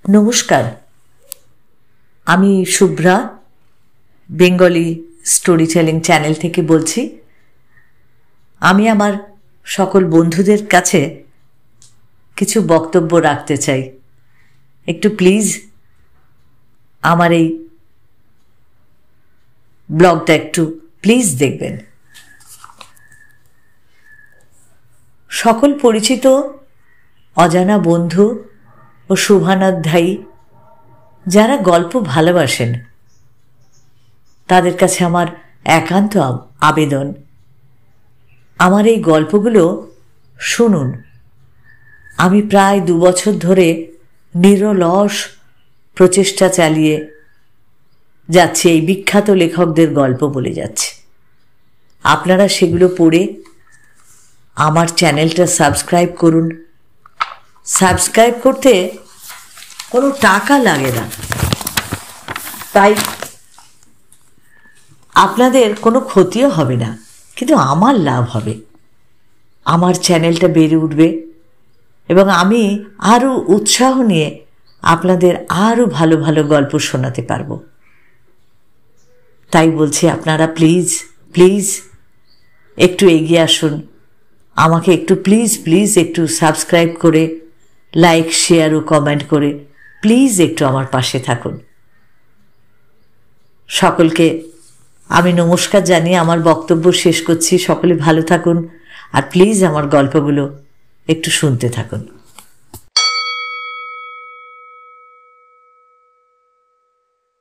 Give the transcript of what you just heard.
নমস্কার, আমি Shubhra Bengali story telling channel থেকে বলছি। আমি আমার সকল বন্ধুদের কাছে কিছু বক্তব্য রাখতে চাই। একটু প্লিজ আমার এই ব্লগটা একটু প্লিজ দেখবেন। সকল পরিচিত অজানা বন্ধু ও শুভানুধ্যায়ী যারা গল্প ভালোবাসেন তাদের কাছে আমার একান্ত আবেদন, আমার এই গল্পগুলো শুনুন। আমি প্রায় 2 বছর ধরে নিরলস প্রচেষ্টা চালিয়ে যাচ্ছি, এই বিখ্যাত লেখকদের গল্প বলে যাচ্ছি। আপনারা সেগুলো পড়ে আমার চ্যানেলটা সাবস্ক্রাইব করুন। সাবস্ক্রাইব করতে কোনো টাকা লাগে না, তাই আপনাদের কোনো ক্ষতিও হবে না, কিন্তু আমার লাভ হবে। আমার চ্যানেলটা বেড়ে উঠবে এবং আমি আরও উৎসাহ নিয়ে আপনাদের আরও ভালো ভালো গল্প শোনাতে পারবো। তাই বলছি, আপনারা প্লিজ প্লিজ একটু এগিয়ে আসুন, আমাকে একটু প্লিজ প্লিজ একটু সাবস্ক্রাইব করে লাইক শেয়ার ও কমেন্ট করে প্লিজ একটু আমার পাশে থাকুন। সকলকে আমি নমস্কার জানিয়ে আমার বক্তব্য শেষ করছি। সকলে ভালো থাকুন আর প্লিজ আমার গল্পগুলো একটু শুনতে থাকুন।